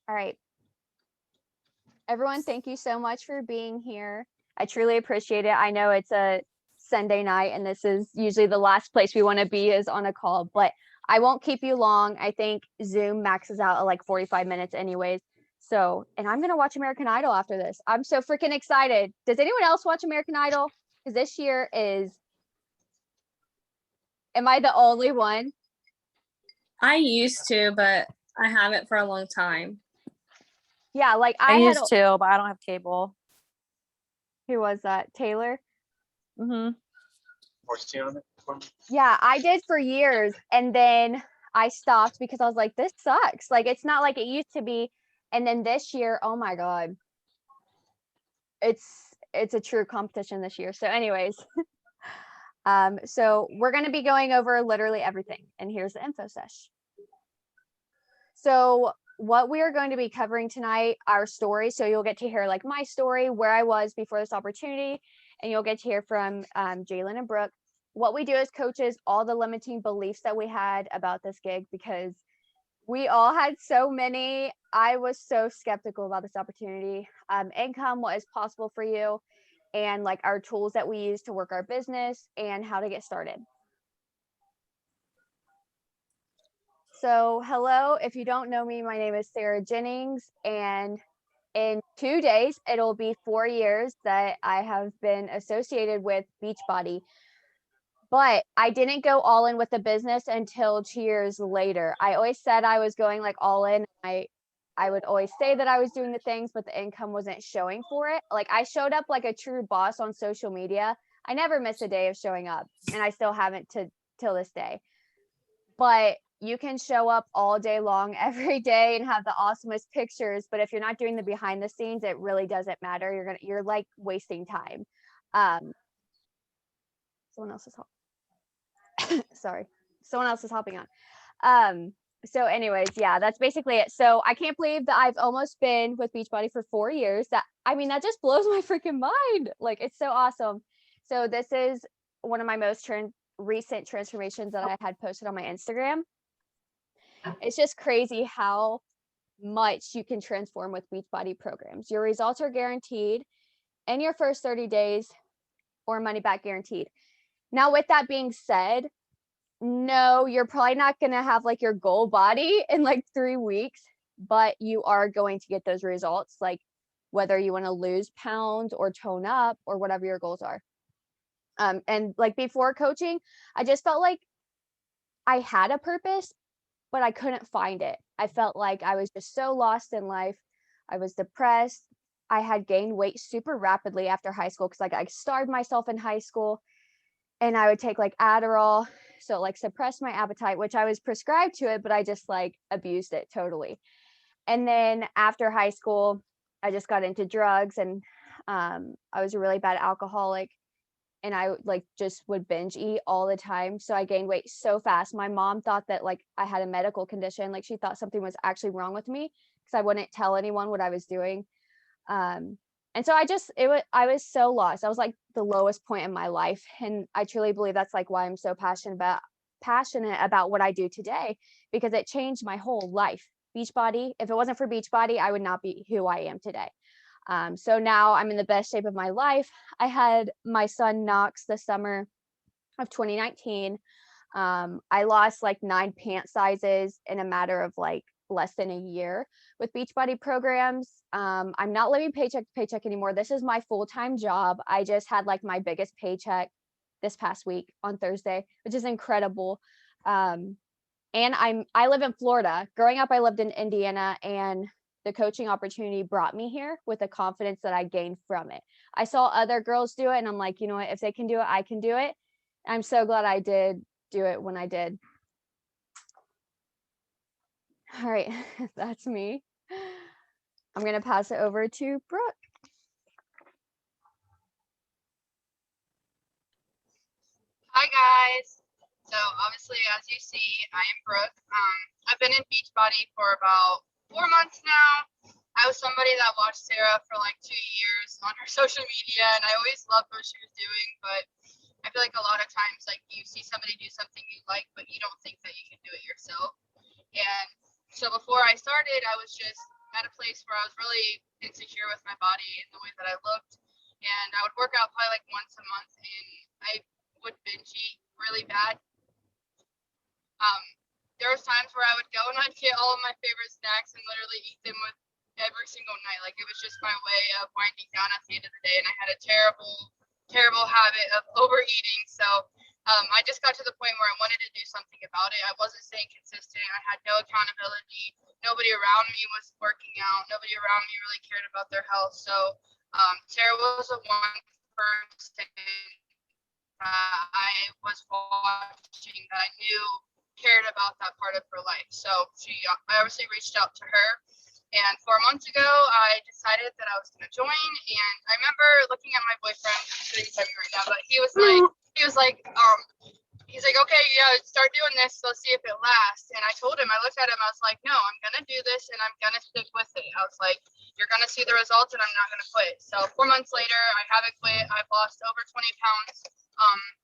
All right. Everyone, thank you so much for being here. I truly appreciate it. I know it's a Sunday night and this is usually the last place we want to be is on a call, but I won't keep you long. I think Zoom maxes out at like 45 minutes anyways. So, and I'm going to watch American Idol after this. I'm so freaking excited. Does anyone else watch American Idol? Because this year am I the only one? I used to, but I haven't for a long time. Yeah, like I used to, but I don't have cable. Who was that? Taylor? Mm-hmm. Yeah, I did for years, and then I stopped because I was like, this sucks. Like, it's not like it used to be. And then this year, oh my God, it's a true competition this year. So anyways, so we're going to be going over literally everything, and here's the info sesh. So what we are going to be covering tonight, our story. So you'll get to hear like my story, where I was before this opportunity, and you'll get to hear from Jalen and Brooke. What we do as coaches, all the limiting beliefs that we had about this gig, because we all had so many. I was so skeptical about this opportunity. Income, what is possible for you, and like our tools that we use to work our business and how to get started. So hello, if you don't know me, my name is Sarah Jennings, and in 2 days, it'll be 4 years that I have been associated with Beachbody. But I didn't go all in with the business until 2 years later. I always said I was going like all in. I would always say that I was doing the things, but the income wasn't showing for it. Like I showed up like a true boss on social media. I never miss a day of showing up, and I still haven't till this day. But you can show up all day long every day and have the awesomest pictures, but if you're not doing the behind the scenes, it really doesn't matter. You're like wasting time. Someone else is sorry, someone else is hopping on. So anyways, yeah, that's basically it. So I can't believe that I've almost been with Beachbody for 4 years. That just blows my freaking mind. Like, it's so awesome. So this is one of my most recent transformations that I had posted on my Instagram. It's just crazy how much you can transform with Beachbody programs. Your results are guaranteed in your first 30 days or money back guaranteed. Now, with that being said, no, you're probably not going to have like your goal body in like 3 weeks, but you are going to get those results, like whether you want to lose pounds or tone up or whatever your goals are. And like before coaching, I just felt like I had a purpose, but I couldn't find it. I felt like I was just so lost in life. I was depressed. I had gained weight super rapidly after high school because like I starved myself in high school, and I would take like Adderall, so like suppress my appetite, which I was prescribed to it, but I just like abused it totally. And then after high school, I just got into drugs, and I was a really bad alcoholic, and I like just would binge eat all the time. So I gained weight so fast. My mom thought that like I had a medical condition. Like she thought something was actually wrong with me because I wouldn't tell anyone what I was doing. And so I was so lost. I was like the lowest point in my life. And I truly believe that's like why I'm so passionate about what I do today, because it changed my whole life. Beachbody, if it wasn't for Beachbody, I would not be who I am today. So now I'm in the best shape of my life. I had my son Knox the summer of 2019. I lost like 9 pant sizes in a matter of like less than a year with Beachbody programs. I'm not living paycheck to paycheck anymore. This is my full-time job. I just had like my biggest paycheck this past week on Thursday, which is incredible. And I live in Florida. Growing up, I lived in Indiana, and the coaching opportunity brought me here with the confidence that I gained from it. I saw other girls do it, and I'm like, you know what, if they can do it, I can do it. I'm so glad I did do it when I did. All right, that's me. I'm going to pass it over to Brooke. Hi guys. So obviously, as you see, I am Brooke. I've been in Beachbody for about 4 months now. I was somebody that watched Sarah for like 2 years on her social media, and I always loved what she was doing. But I feel like a lot of times, like, you see somebody do something you like, but you don't think that you can do it yourself. And so before I started, I was just at a place where I was really insecure with my body and the way that I looked. And I would work out probably like once a month, and I would binge eat really bad. There was times where I would go and I'd get all of my favorite snacks and literally eat them with every single night. Like, it was just my way of winding down at the end of the day, and I had a terrible habit of overeating. So I just got to the point where I wanted to do something about it. I wasn't staying consistent. I had no accountability. Nobody around me was working out. Nobody around me really cared about their health. So Sarah was the one person I was watching that I knew cared about that part of her life. So I obviously reached out to her. And 4 months ago, I decided that I was going to join. And I remember looking at my boyfriend, I'm sure he's at me right now, but he's like, okay, yeah, start doing this. Let's see if it lasts. And I told him, I looked at him, I was like, no, I'm going to do this and I'm going to stick with it. I was like, you're going to see the results and I'm not going to quit. So 4 months later, I haven't quit. I've lost over 20 pounds.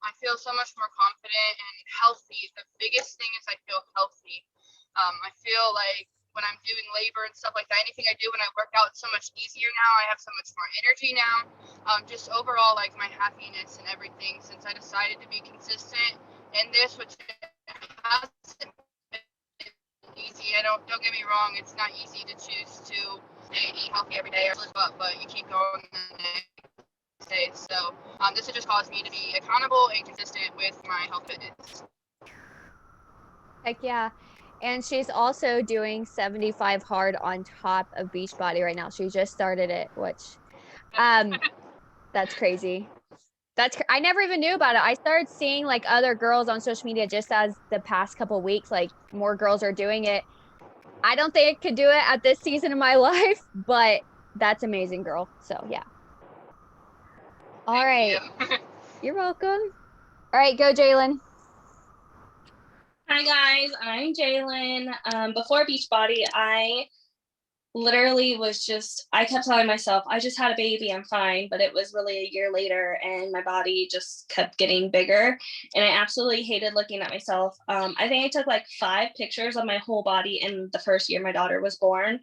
I feel so much more confident and healthy. The biggest thing is I feel healthy. I feel like when I'm doing labor and stuff like that, anything I do when I work out, it's so much easier now. I have so much more energy now. Just overall, like, my happiness and everything since I decided to be consistent in this, which hasn't been easy. Don't get me wrong, it's not easy to choose to eat healthy every day or slip up, but you keep going the next day. So this has just caused me to be accountable and consistent with my health fitness. Heck yeah. And she's also doing 75 hard on top of Beachbody right now. She just started it, which that's crazy. I never even knew about it. I started seeing like other girls on social media just as the past couple of weeks, like more girls are doing it. I don't think I could do it at this season of my life, but that's amazing, girl. So yeah. All right. You're welcome. All right, go Jalen. Hi guys, I'm Jalen. Before Beachbody, I literally I kept telling myself, I just had a baby, I'm fine. But it was really a year later and my body just kept getting bigger. And I absolutely hated looking at myself. I think I took like 5 pictures of my whole body in the first year my daughter was born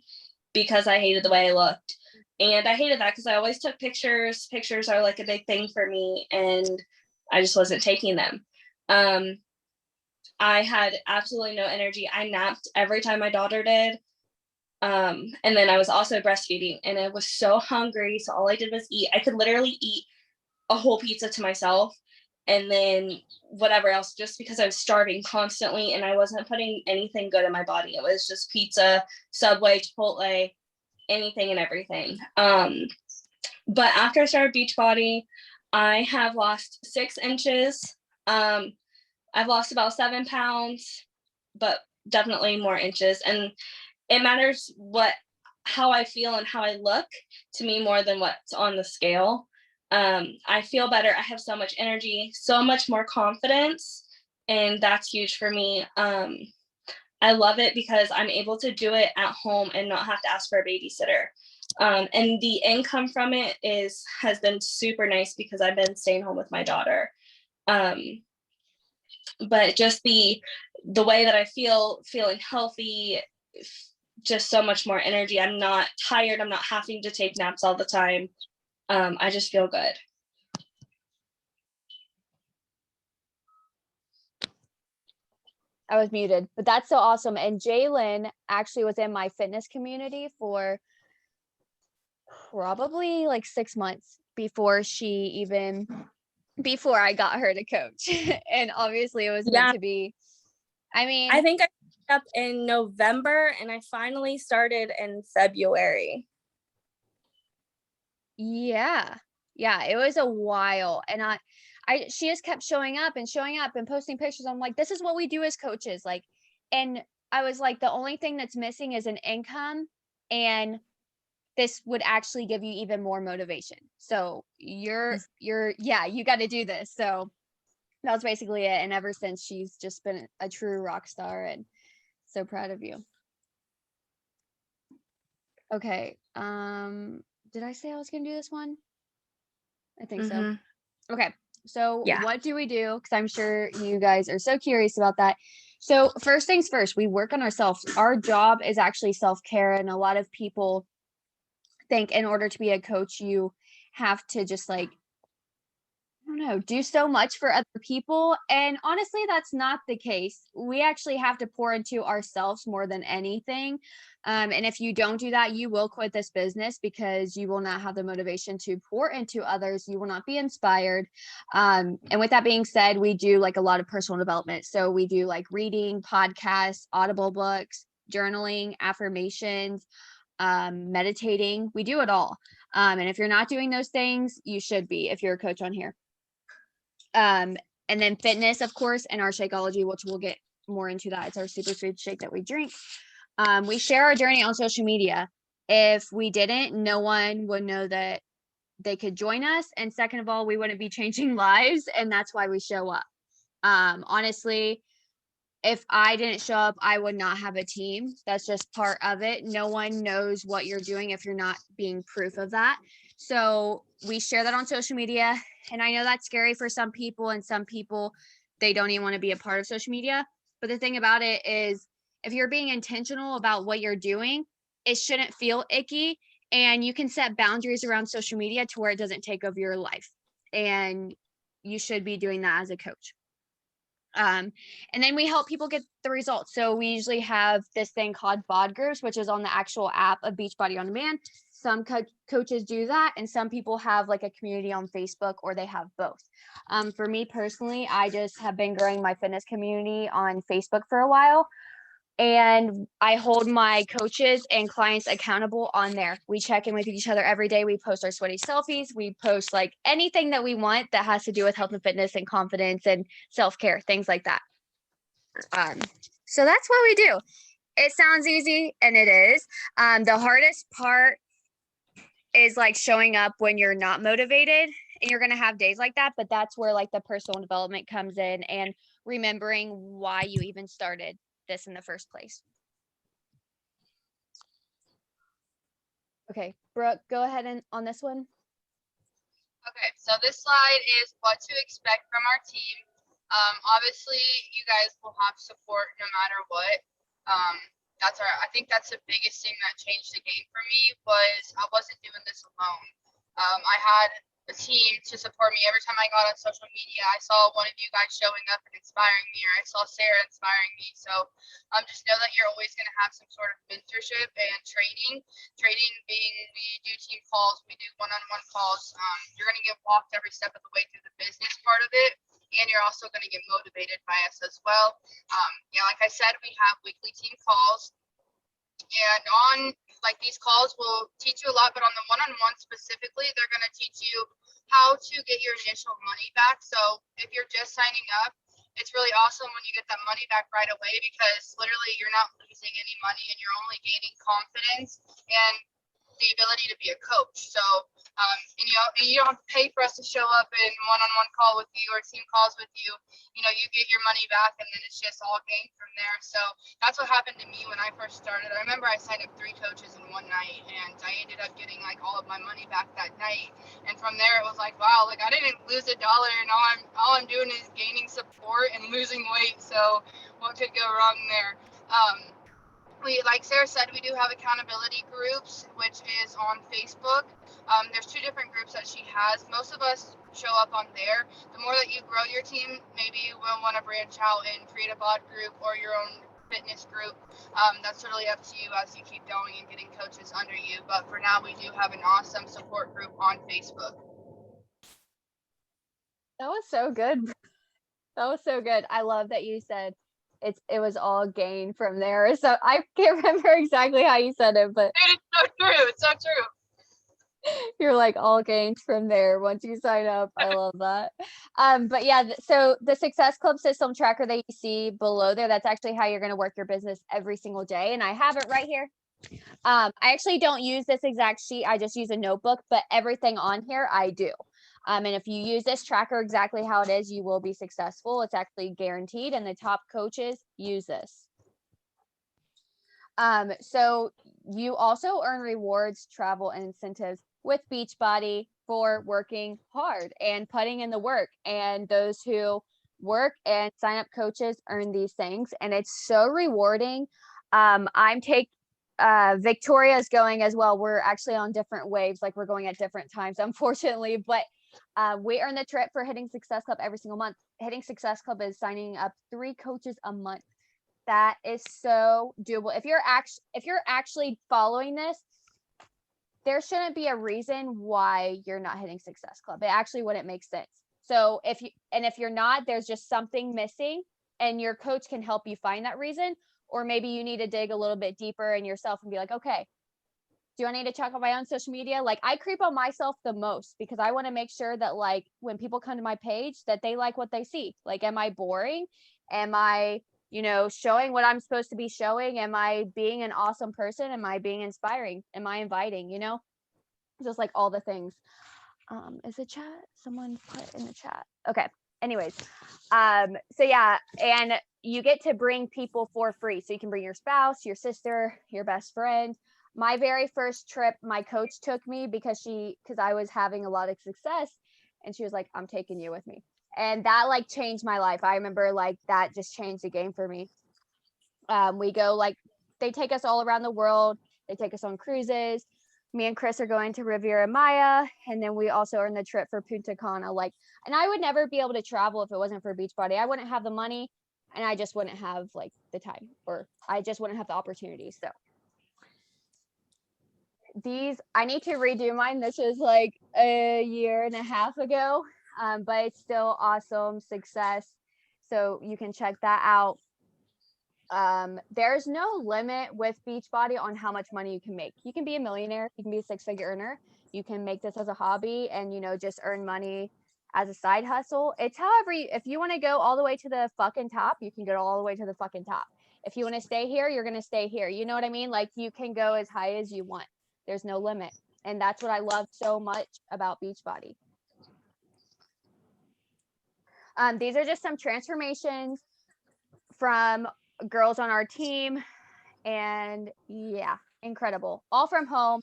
because I hated the way I looked. And I hated that because I always took pictures. Pictures are like a big thing for me and I just wasn't taking them. I had absolutely no energy. I napped every time my daughter did. And then I was also breastfeeding and I was so hungry. So all I did was eat. I could literally eat a whole pizza to myself and then whatever else, just because I was starving constantly and I wasn't putting anything good in my body. It was just pizza, Subway, Chipotle, anything and everything. But after I started Beachbody, I have lost 6 inches. I've lost about 7 pounds, but definitely more inches. And it matters how I feel and how I look to me more than what's on the scale. I feel better. I have so much energy, so much more confidence, and that's huge for me. I love it because I'm able to do it at home and not have to ask for a babysitter. And the income from it has been super nice because I've been staying home with my daughter. But just the way that I feeling healthy, just so much more energy. I'm not tired. I'm not having to take naps all the time. I just feel good. I was muted, but that's so awesome. And Jalen actually was in my fitness community for probably like 6 months before I got her to coach. And obviously it was meant to be. I mean, I think I picked up in November and I finally started in February. Yeah, it was a while. And she just kept showing up and posting pictures. I'm like, this is what we do as coaches. Like, and I was like, the only thing that's missing is an income, and this would actually give you even more motivation. So you got to do this. So that was basically it. And ever since, she's just been a true rock star, and so proud of you. Okay. Did I say I was going to do this one? I think so. Okay. So Yeah. what do we do? Because I'm sure you guys are so curious about that. So first things first, we work on ourselves. Our job is actually self-care, and a lot of people think in order to be a coach, you have to just like, I don't know, do so much for other people. And honestly, that's not the case. We actually have to pour into ourselves more than anything. And if you don't do that, you will quit this business because you will not have the motivation to pour into others. You will not be inspired. And with that being said, we do like a lot of personal development. So we do like reading, podcasts, audible books, journaling, affirmations, meditating. We do it all. And if you're not doing those things, you should be if you're a coach on here. And then fitness, of course, and our Shakeology, which we'll get more into that. It's our superfood shake that we drink. We share our journey on social media. If we didn't, no one would know that they could join us. And second of all, we wouldn't be changing lives. And that's why we show up. Honestly, if I didn't show up, I would not have a team. That's just part of it. No one knows what you're doing if you're not being proof of that. So we share that on social media. And I know that's scary for some people, and some people, they don't even want to be a part of social media. But the thing about it is, if you're being intentional about what you're doing, it shouldn't feel icky. And you can set boundaries around social media to where it doesn't take over your life. And you should be doing that as a coach. And then we help people get the results. So we usually have this thing called bod groups, which is on the actual app of Beachbody On Demand. Some coaches do that, and some people have like a community on Facebook, or they have both. For me personally, I just have been growing my fitness community on Facebook for a while, and I hold my coaches and clients accountable on there. We check in with each other every day. We post our sweaty selfies. We post like anything that we want that has to do with health and fitness and confidence and self-care, things like that. So that's what we do. It sounds easy, and it is. The hardest part is like showing up when you're not motivated, and you're going to have days like that, but that's where like the personal development comes in, and remembering why you even started this in the first place. Okay, Brooke, go ahead and on this one. Okay, so this slide is what to expect from our team. Obviously, you guys will have support no matter what. I think that's the biggest thing that changed the game for me, was I wasn't doing this alone. I had a team to support me every time I got on social media. I saw one of you guys showing up and inspiring me, or I saw Sarah inspiring me. So just know that you're always going to have some sort of mentorship and training. Training being, we do team calls, we do one-on-one calls. You're going to get walked every step of the way through the business part of it, and you're also going to get motivated by us as well. Like I said, we have weekly team calls, and on like these calls will teach you a lot, but on the one-on-one specifically, they're going to teach you how to get your initial money back. So if you're just signing up, it's really awesome when you get that money back right away, because literally you're not losing any money and you're only gaining confidence and the ability to be a coach. So, and you don't have to pay for us to show up in one-on-one call with you or team calls with you. You get your money back, and then it's just all gained from there. So that's what happened to me when I first started. I remember I signed up 3 coaches in one night, and I ended up getting like all of my money back that night. And from there, it was like, wow, like I didn't lose $1, and all I'm doing is gaining support and losing weight. So what could go wrong there? Like Sarah said, we do have accountability groups, which is on Facebook. There's 2 different groups that she has. Most of us show up on there. The more that you grow your team, maybe you will want to branch out and create a bod group or your own fitness group. That's totally up to you as you keep going and getting coaches under you. But for now, we do have an awesome support group on Facebook. That was so good. That was so good. I love that you said it was all gained from there. So I can't remember exactly how you said it, but Dude, it's so true. It's so true. you're like all gained from there once you sign up. I love that. But yeah, so the Success Club system tracker that you see below there, that's actually how you're going to work your business every single day. And I have it right here. I actually don't use this exact sheet. I just use a notebook, but everything on here I do. And if you use this tracker exactly how it is, you will be successful. It's actually guaranteed, and the top coaches use this. So you also earn rewards, travel, and incentives with Beachbody. for working hard and putting in the work, and those who work and sign up coaches earn these things, and it's so rewarding. Victoria's going as well. We're actually on different waves, like we're going at different times, unfortunately, but we earn the trip for Hitting Success Club every single month. Hitting Success Club is signing up 3 coaches a month. That is so doable. If you're actually following this, there shouldn't be a reason why you're not hitting Success Club. It actually wouldn't make sense. So if you're not, there's just something missing, and your coach can help you find that reason. Or maybe you need to dig a little bit deeper in yourself and be like, okay, do I need to check on my own social media? Like, I creep on myself the most because I want to make sure that, like, when people come to my page, that they like what they see. Like, am I boring? Am I, showing what I'm supposed to be showing? Am I being an awesome person? Am I being inspiring? Am I inviting, just like all the things. Is the chat, someone put in the chat? Okay. Anyways, so yeah, and you get to bring people for free. So you can bring your spouse, your sister, your best friend. My very first trip, my coach took me because I was having a lot of success, and she was like, I'm taking you with me. And that like changed my life. I remember like that just changed the game for me. We go, like, they take us all around the world. They take us on cruises. Me and Chris are going to Riviera Maya, and then we also earn the trip for Punta Cana. Like, and I would never be able to travel if it wasn't for Beachbody. I wouldn't have the money, and I just wouldn't have like the time, or I just wouldn't have the opportunity. So I need to redo mine. This was like a year and a half ago, but it's still awesome success. So you can check that out. There's no limit with Beachbody on how much money you can make. You can be a millionaire, you can be a 6-figure earner, you can make this as a hobby and just earn money as a side hustle. It's however if you want to go all the way to the fucking top, you can go all the way to the fucking top. If you want to stay here, you're going to stay here. You know what I mean? Like, you can go as high as you want. There's no limit. And that's what I love so much about Beachbody. These are just some transformations from girls on our team, and yeah, incredible, all from home.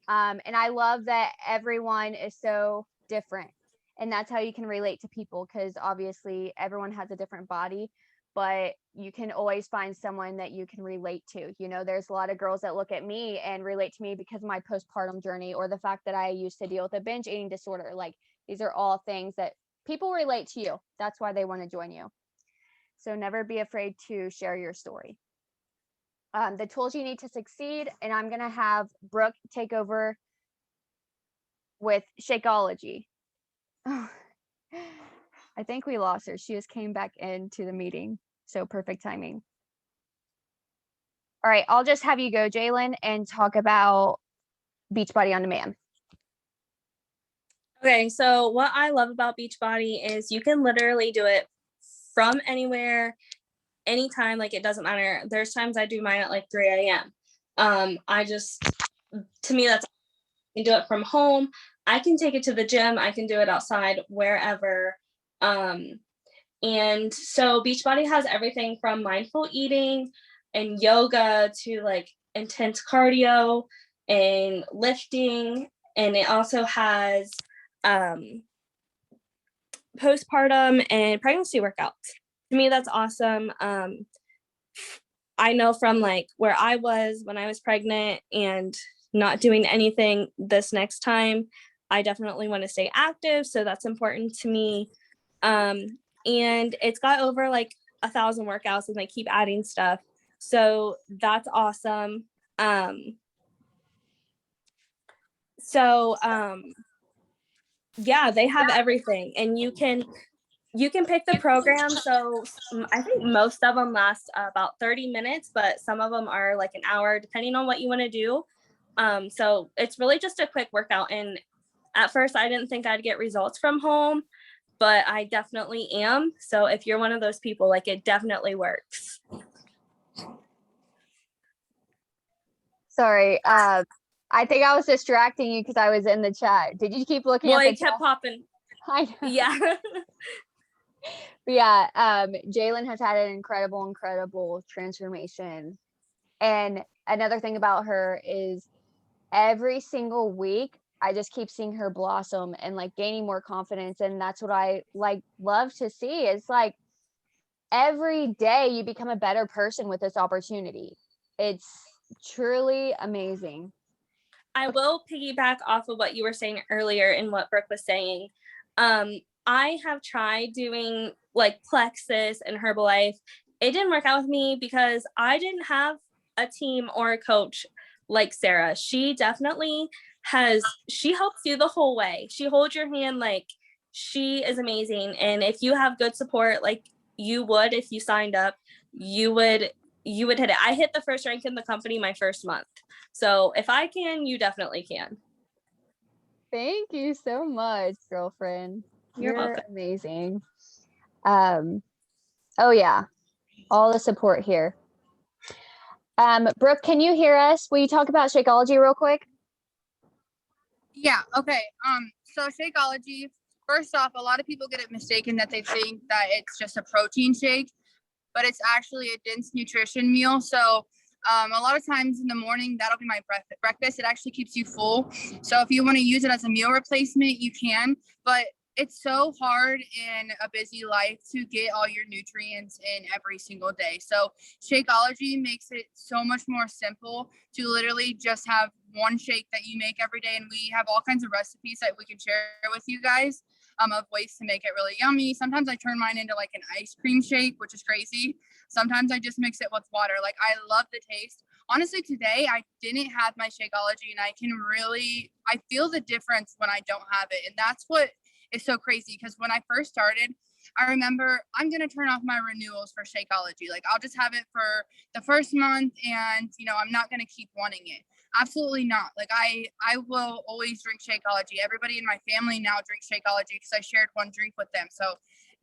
And I love that everyone is so different, and that's how you can relate to people, because obviously everyone has a different body, but you can always find someone that you can relate to. There's a lot of girls that look at me and relate to me because of my postpartum journey, or the fact that I used to deal with a binge eating disorder. Like, these are all things that people relate to you. That's why they want to join you. So never be afraid to share your story. The tools you need to succeed, and I'm going to have Brooke take over with Shakeology. I think we lost her. She just came back into the meeting. So perfect timing. All right, I'll just have you go, Jalen, and talk about Beachbody On Demand. Okay, so what I love about Beachbody is you can literally do it from anywhere, anytime. Like, it doesn't matter. There's times I do mine at like 3 a.m. To me, that's, I can do it from home. I can take it to the gym. I can do it outside, wherever. And so Beachbody has everything from mindful eating and yoga to like intense cardio and lifting. And it also has postpartum and pregnancy workouts. To me, that's awesome. I know from like where I was when I was pregnant and not doing anything this next time, I definitely want to stay active. So that's important to me. And it's got over like 1,000 workouts, and they keep adding stuff. So that's awesome. Yeah, they have everything, and you can pick the program. So I think most of them last about 30 minutes, but some of them are like an hour, depending on what you want to do. So it's really just a quick workout. And at first I didn't think I'd get results from home, but I definitely am. So if you're one of those people, like, it definitely works. Sorry. I think I was distracting you because I was in the chat. Did you keep looking at the it kept popping. I know. Yeah. Yeah. Jalen has had an incredible transformation. And another thing about her is every single week I just keep seeing her blossom and like gaining more confidence. And that's what I like love to see. It's like every day you become a better person with this opportunity. It's truly amazing. I will piggyback off of what you were saying earlier and what Brooke was saying. I have tried doing like Plexus and Herbalife. It didn't work out with me because I didn't have a team or a coach like Sarah. She definitely she helps you the whole way. She holds your hand, like she is amazing. And if you have good support, like you would, if you signed up, you would hit it. I hit the first rank in the company my first month. So if I can, you definitely can. Thank you so much, girlfriend. You're welcome. Amazing. Oh yeah, all the support here. Brooke, can you hear us? Will you talk about Shakeology real quick? Yeah, okay. So Shakeology, first off, a lot of people get it mistaken that they think that it's just a protein shake, but it's actually a dense nutrition meal. So a lot of times in the morning, that'll be my breakfast. It actually keeps you full. So if you want to use it as a meal replacement, you can, but it's so hard in a busy life to get all your nutrients in every single day. So Shakeology makes it so much more simple to literally just have one shake that you make every day. And we have all kinds of recipes that we can share with you guys of ways to make it really yummy. Sometimes I turn mine into like an ice cream shake, which is crazy. Sometimes I just mix it with water. Like I love the taste. Honestly, today I didn't have my Shakeology and I feel the difference when I don't have it. And that's what is so crazy, because when I first started, I remember I'm going to turn off my renewals for Shakeology. Like I'll just have it for the first month and, I'm not going to keep wanting it. Absolutely not. Like I will always drink Shakeology. Everybody in my family now drinks Shakeology because I shared one drink with them. So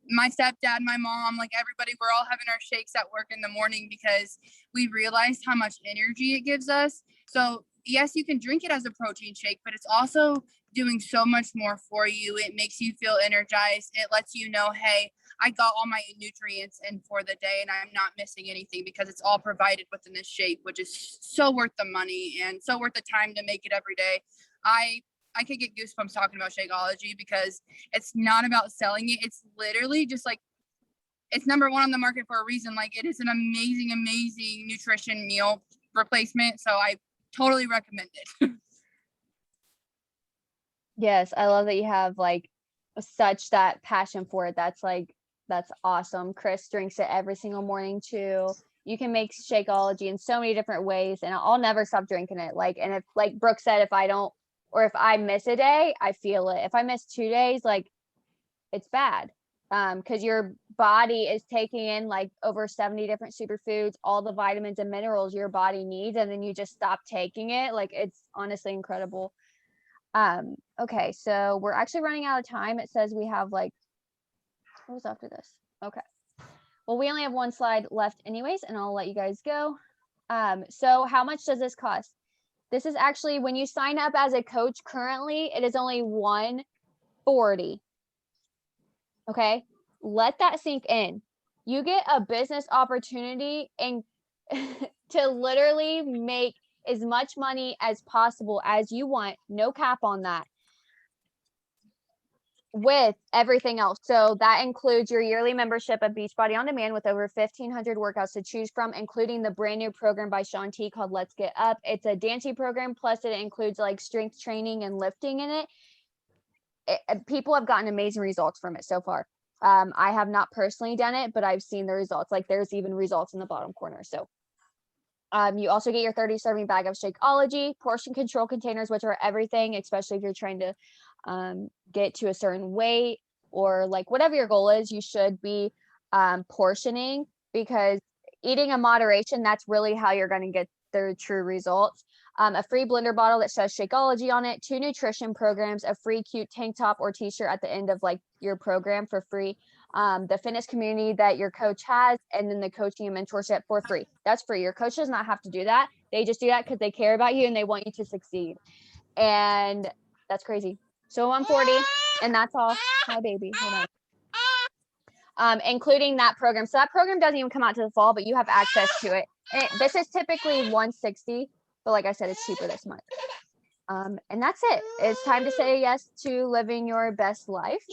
my stepdad, my mom, like everybody, we're all having our shakes at work in the morning because we realized how much energy it gives us. So yes, you can drink it as a protein shake, but it's also doing so much more for you. It makes you feel energized. It lets you know, hey, I got all my nutrients in for the day and I'm not missing anything because it's all provided within this shake, which is so worth the money and so worth the time to make it every day. I could get goosebumps talking about Shakeology because it's not about selling it. It's literally just like, it's number one on the market for a reason. Like it is an amazing, amazing nutrition meal replacement. So I totally recommend it. Yes, I love that you have like such that passion for it. That's awesome. Chris drinks it every single morning too. You can make Shakeology in so many different ways, and I'll never stop drinking it. Like, and if like Brooke said, if I don't, or if I miss a day, I feel it. If I miss 2 days, like it's bad. Because your body is taking in like over 70 different superfoods, all the vitamins and minerals your body needs, and then you just stop taking it. Like it's honestly incredible. Okay, so we're actually running out of time. It says we have like, what was after this? Okay. Well, we only have one slide left anyways, and I'll let you guys go. So how much does this cost? This is actually, when you sign up as a coach currently, it is only $140. Okay, let that sink in. You get a business opportunity and to literally make as much money as possible as you want, no cap on that, with everything else. So that includes your yearly membership of Beachbody On Demand with over 1,500 workouts to choose from, including the brand new program by Shaun T called Let's Get Up. It's a dancing program, plus it includes like strength training and lifting in it. People have gotten amazing results from it so far. I have not personally done it, but I've seen the results. Like there's even results in the bottom corner. So you also get your 30 serving bag of Shakeology, portion control containers, which are everything, especially if you're trying to get to a certain weight or like whatever your goal is, you should be portioning, because eating in moderation, that's really how you're going to get the true results. A free blender bottle that says Shakeology on it, 2 nutrition programs, a free cute tank top or t-shirt at the end of like your program for free, the fitness community that your coach has, and then the coaching and mentorship for free. That's free. Your coach does not have to do that. They just do that because they care about you and they want you to succeed. And that's crazy. So 140, and that's all. Hi, baby. Hold on. Including that program. So that program doesn't even come out to the fall, but you have access to it. This is typically 160, but like I said, it's cheaper this month. And that's it. It's time to say yes to living your best life.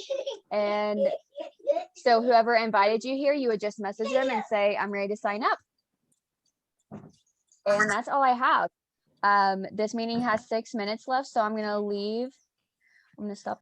And so whoever invited you here, you would just message them and say, I'm ready to sign up. And that's all I have. This meeting has 6 minutes left, so I'm going to leave. I'm going to stop